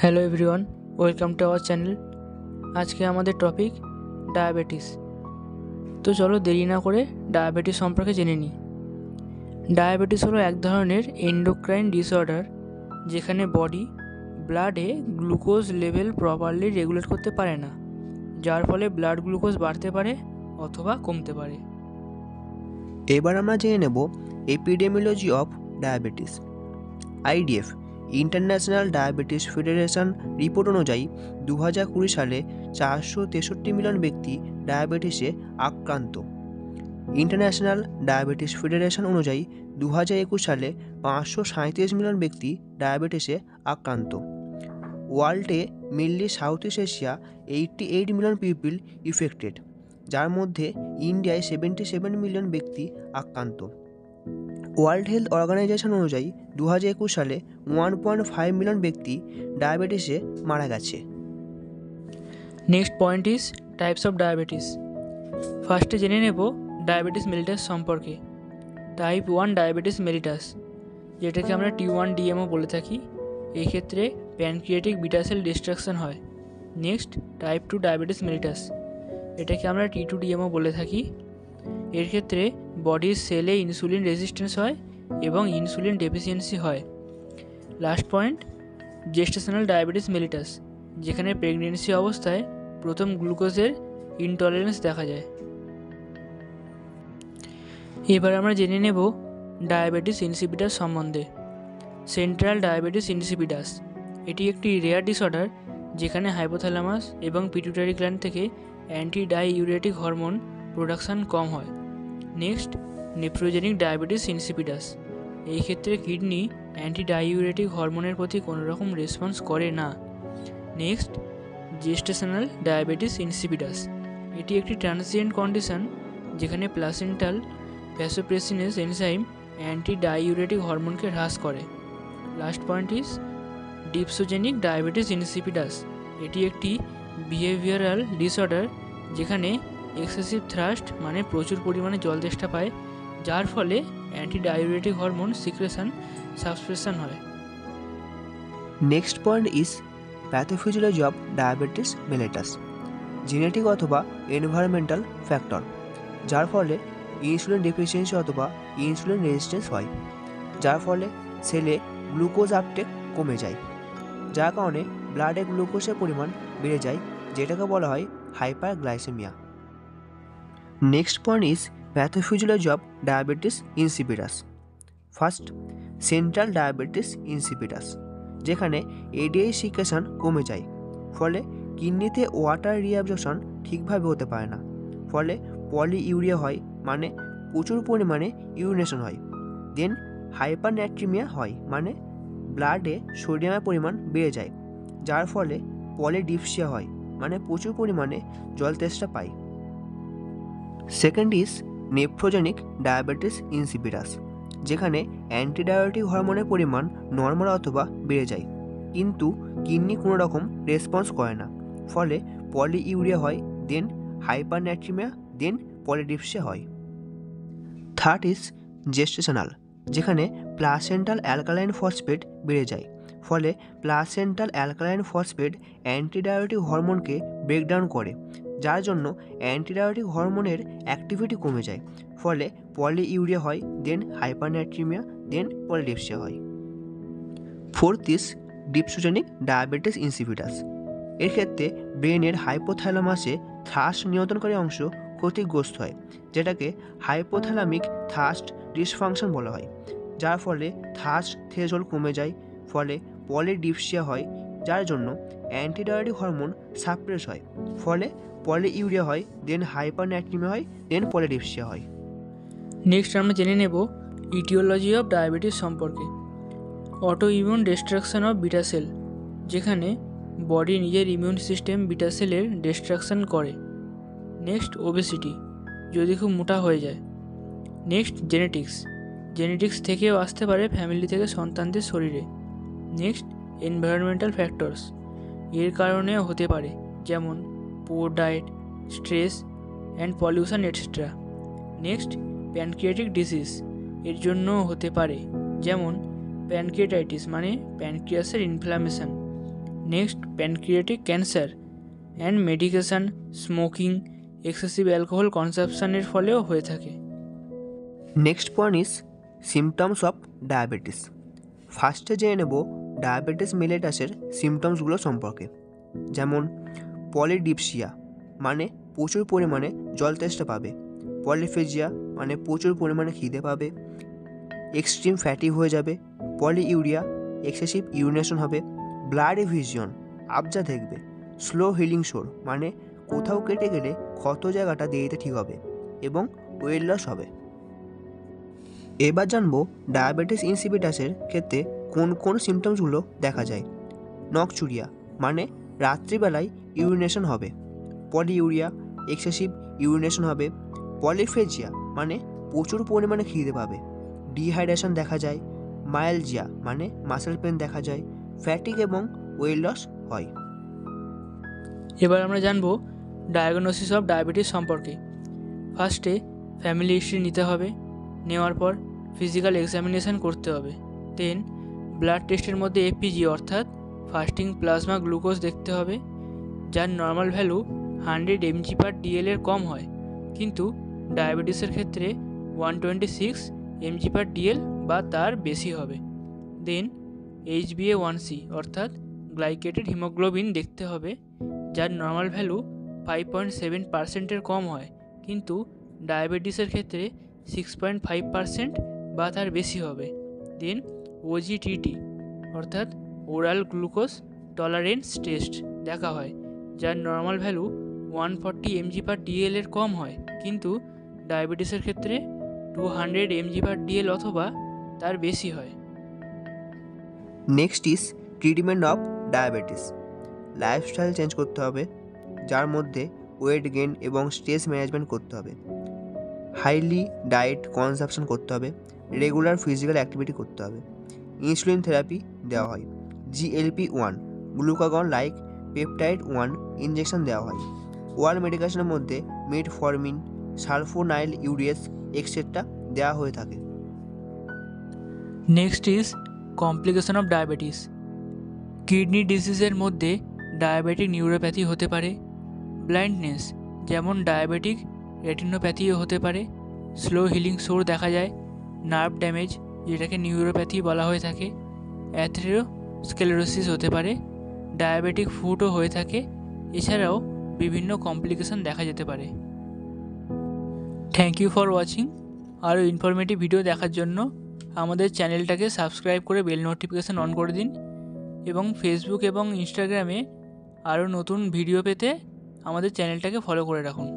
Hello everyone, welcome to our channel. আজকে আমাদের topic diabetes. তো চলো দেরি না করে ডায়াবেটিস সম্পর্কে জেনে নিই। ডায়াবেটিস হলো এক ধরনের এন্ডোক্রাইন ডিসঅর্ডার যেখানে বডি ব্লাডে গ্লুকোজ লেভেল প্রপারলি রেগুলেট করতে পারে না, যার ফলে ব্লাড গ্লুকোজ বাড়তে পারে অথবা কমতে পারে। এবার আমরা জেনে নেব epidemiology of diabetes. IDF international diabetes federation report অনুযায়ী 2020 সালে 463 মিলিয়ন ব্যক্তি ডায়াবেটিসে আক্রান্ত। ইন্টারন্যাশনাল ডায়াবেটিস ফেডারেশন অনুযায়ী 2021 সালে 537 মিলিয়ন ব্যক্তি ডায়াবেটিসে আক্রান্ত। ওয়ার্ল্ডে mainly south east Asia 88 million people affected, যার মধ্যে ইন্ডিয়ায় 77 মিলিয়ন ব্যক্তি আক্রান্ত। ওয়ার্ল্ড হেলথ অর্গানাইজেশন অনুযায়ী 2021 সালে 1.5 মিলিয়ন ব্যক্তি ডায়াবেটিসে মারা গেছে। Next point is types of diabetes. ফার্স্টে জেনে নেব ডায়াবেটিস মেলিটাস সম্পর্কে। টাইপ 1 ডায়াবেটিস মেলিটাস, যেটাকে আমরা T1DMও বলে থাকি। এই ক্ষেত্রে প্যানক্রিয়াটিক বিটা সেল ডিস্ট্রাকশন হয়। নেক্সট টাইপ 2 ডায়াবেটিস মেলিটাস, এটাকে আমরা T2DMও বলে থাকি। এর ক্ষেত্রে বডির সেলে ইনসুলিন রেজিস্ট্যান্স হয় এবং ইনসুলিন ডেফিসিয়েন্সি হয়। Last point gestational diabetes mellitus, যেখানে প্রেগনেন্সি অবস্থায় প্রথম গ্লুকোজের ইনটলারেন্স দেখা যায়। এবার আমরা জেনে নেব ডায়াবেটিস ইনসিপিটাস সম্বন্ধে। সেন্ট্রাল ডায়াবেটিস ইনসিপিটাস, এটি একটি রেয়ার ডিসঅর্ডার যেখানে হাইপোথ্যালামাস এবং পিটুইটারি গ্ল্যান্ড থেকে অ্যান্টি ডাইইউরেটিক হরমোন প্রোডাকশন কম হয়। নেক্সট নেফ্রোজেনিক ডায়াবেটিস ইনসিপিটাস, এই ক্ষেত্রে কিডনি অ্যান্টি ডাইইউরেটিক হরমোনের প্রতি কোনো রকম রেসপন্স করে না। নেক্সট জেস্টেশনাল ডায়াবেটিস ইনসিপিটাস, এটি একটি ট্রানজিয়েন্ট কন্ডিশন যেখানে placental vasopressinase enzyme anti diuretic হরমোনকে হ্রাস করে। Last point is dipsogenic diabetes insipidus, এটি একটি বিহেভিয়ারাল ডিসঅর্ডার যেখানে এক্সেসিভ থ্রাস্ট মানে প্রচুর পরিমাণে জল তেষ্টা পায়, যার ফলে anti diuretic hormone secretion suppression হয়। Next point is pathophysiology of diabetes mellitus. Genetic অথবা এনভায়রনমেন্টাল ফ্যাক্টর, যার ফলে ইনসুলিন ডেফিসিয়েন্সি অথবা ইনসুলিন রেজিস্ট্যান্স হয়, যার ফলে সেলে গ্লুকোজ আপটেক কমে যায়, যার কারণে ব্লাডে গ্লুকোজের পরিমাণ বেড়ে যায়, যেটাকে বলা হয় hyperglycaemia. Next point is pathophysiology of diabetes insipidus. First, central diabetes insipidus, যেখানে এডিএই সিক্রেশন কমে যায়, ফলে কিডনিতে ওয়াটার রিঅ্যাবজর্পশন ঠিকভাবে হতে পারে না, ফলে পলিইউরিয়া হয় মানে প্রচুর পরিমাণে ইউরিনেশন হয়। দেন হাইপারন্যাট্রিমিয়া হয় মানে ব্লাডে সোডিয়ামের পরিমাণ বেড়ে যায়, যার ফলে পলিডিপসিয়া হয় মানে প্রচুর পরিমাণে জল তেষ্টা পায়। Second is nephrogenic diabetes insipidus, যেখানে অ্যান্টিডায়াবেটিক হরমোনের পরিমাণ নর্মাল অথবা বেড়ে যায়, কিন্তু কিডনি কোনো রকম রেসপন্স করে না, ফলে পলিইউরিয়া হয়, দেন হাইপারন্যাট্রিমিয়া, দেন পলিডিপসিয়া হয়। থার্ড ইজ জেস্টেশনাল, যেখানে প্লাসেন্টাল অ্যালকালাইন ফসফেট বেড়ে যায়, ফলে প্লাসেন্টাল অ্যালকালাইন ফসফেট অ্যান্টিডায়াবেটিক হরমোনকে ব্রেকডাউন করে, যার জন্য অ্যান্টিডায়াবেটিক হরমোনের অ্যাক্টিভিটি কমে যায়, ফলে পলিইউরিয়া হয়, দেন হাইপারন্যাট্রিমিয়া, দেন পলিডিপসিয়া হয়। Fourth is dipsogenic diabetes insipidus. এর ক্ষেত্রে ব্রেনের হাইপোথ্যালামাসে থ্রাস্ট নিয়ন্ত্রণকারী অংশ ক্ষতিগ্রস্ত হয়, যেটাকে হাইপোথ্যালামিক থ্রাস্ট ডিসফাংশন বলা হয়, যার ফলে থ্রাস্ট থ্রেশহোল্ড কমে যায়, ফলে পলিডিপসিয়া হয়, যার জন্য অ্যান্টিডায়াবেটিক হরমোন সাপ্রেস হয়, ফলে পলিইউরিয়া হয়, দেন হাইপারন্যাট্রিমিয়া হয়, দেন পলিডিপসিয়া হয়। নেক্সট আমরা জেনে নেব ইটিওলজি অফ ডায়াবেটিস সম্পর্কে। Auto immune destruction of beta sell, যেখানে বডি নিজের ইমিউন সিস্টেম বিটা সেলের ডিস্ট্রাকশন করে। নেক্সট ওবেসিটি, যদি খুব মোটা হয়ে যায়। নেক্সট জেনেটিক্স থেকেও আসতে পারে ফ্যামিলি থেকে সন্তানদের শরীরে। নেক্সট এনভায়রনমেন্টাল ফ্যাক্টরস, এর কারণেও হতে পারে, যেমন poor diet, stress and pollution etcetera. Next pancreatic disease, এর জন্যও হতে পারে, যেমন প্যানক্রিয়াটাইটিস মানে প্যানক্রিয়াসের inflammation. Next pancreatic cancer and medication, smoking, excessive alcohol কনসাপশনের ফলেও হয়ে থাকে। Next point is symptoms of diabetes. ফার্স্টে জেনে নেব ডায়াবেটিস মেলিটাসের সিমটমসগুলো সম্পর্কে। যেমন পলিডিপসিয়া মানে প্রচুর পরিমাণে জল তেষ্টা পাবে, পলিফেজিয়া মানে প্রচুর পরিমাণে খিদে পাবে, এক্সট্রিম ফ্যাটিক হয়ে যাবে, পলিইউরিয়া এক্সেসিভ ইউরিনেশন হবে, ব্লাডি ভিশন আবজা দেখবে, স্লো হিলিং সোর মানে কোথাও কেটে গেলে ক্ষত জায়গাটা দেরিতে ঠিক হবে এবং ওয়েট লস হবে। এবার জানবো ডায়াবেটিস ইনসিপিটাসের ক্ষেত্রে কোন কোন সিমটমসগুলো দেখা যায়। নকচুরিয়া মানে রাত্রিবেলায় ইউরিনেশন হবে, পলিইউরিয়া এক্সেসিভ ইউরিনেশন হবে, পলিফেজিয়া মানে প্রচুর পরিমাণে খিদে পাবে, ডিহাইড্রেশন দেখা যায়, মায়ালজিয়া মানে মাসেল পেন দেখা যায়, ফ্যাটিক এবং ওয়েট লস হয়। এবার আমরা জানব ডায়াগনোসিস অফ ডায়াবেটিস সম্পর্কে। ফার্স্টে ফ্যামিলি হিস্ট্রি নিতে হবে, নেওয়ার পর ফিজিক্যাল এক্সামিনেশন করতে হবে, দেন ব্লাড টেস্টের মধ্যে এপিজি অর্থাৎ ফাস্টিং প্লাজমা গ্লুকোজ দেখতে হবে, যার নর্মাল ভ্যালু 100 mg/dl এর কম হয়, কিন্তু ডায়াবেটিসের ক্ষেত্রে 126 mg/dl বা তার বেশি হবে। দেন HbA1c অর্থাৎ গ্লাইকেটেড হিমোগ্লোবিন দেখতে হবে, যার নর্মাল ভ্যালু 5.7% কম হয়, কিন্তু ডায়াবেটিসের ক্ষেত্রে 6.5% বা তার বেশি হবে। দেন OGTT অর্থাৎ ওরাল গ্লুকোজ টলারেন্স টেস্ট দেখা হয়, যার নর্মাল ভ্যালু 140 mg/dl এর কম হয়, কিন্তু ডায়াবেটিসের ক্ষেত্রে 200 mg/dl অথবা তার বেশি হয়। Next is treatment of diabetes. Lifestyle change করতে হবে, যার মধ্যে ওয়েট গেইন এবং স্ট্রেস ম্যানেজমেন্ট করতে হবে, হাইলি ডায়েট কনজাপশন করতে হবে, রেগুলার ফিজিক্যাল অ্যাক্টিভিটি করতে হবে, ইনসুলিন থেরাপি দেওয়া হয়, GLP-1 glucagon like peptide 1 injection দেওয়া হয়, ওয়াল মেডিকেশনের মধ্যে মেটফরমিন, সালফোনাইল ইউরিয়েস এক্সেট্রা দেওয়া হয়ে থাকে। Next is complication of diabetes. Kidney ডিজিজের মধ্যে ডায়াবেটিক নিউরোপ্যাথি হতে পারে, ব্লাইন্ডনেস যেমন ডায়াবেটিক রেটিনোপ্যাথিও হতে পারে, স্লো হিলিং সোর দেখা যায়, নার্ভ ড্যামেজ যেটাকে নিউরোপ্যাথি বলা হয়ে থাকে, অ্যাথেরোস্ক্লেরোসিস হতে পারে, ডায়াবেটিক ফুটও হয়ে থাকে, এছাড়াও বিভিন্ন কমপ্লিকেশন দেখা যেতে পারে। Thank you for watching. আরও ইনফরমেটিভ ভিডিও দেখার জন্য আমাদের চ্যানেলটাকে সাবস্ক্রাইব করে বেল নোটিফিকেশান অন করে দিন, এবং ফেসবুক এবং ইনস্টাগ্রামে আরও নতুন ভিডিও পেতে আমাদের চ্যানেলটাকে ফলো করে রাখুন।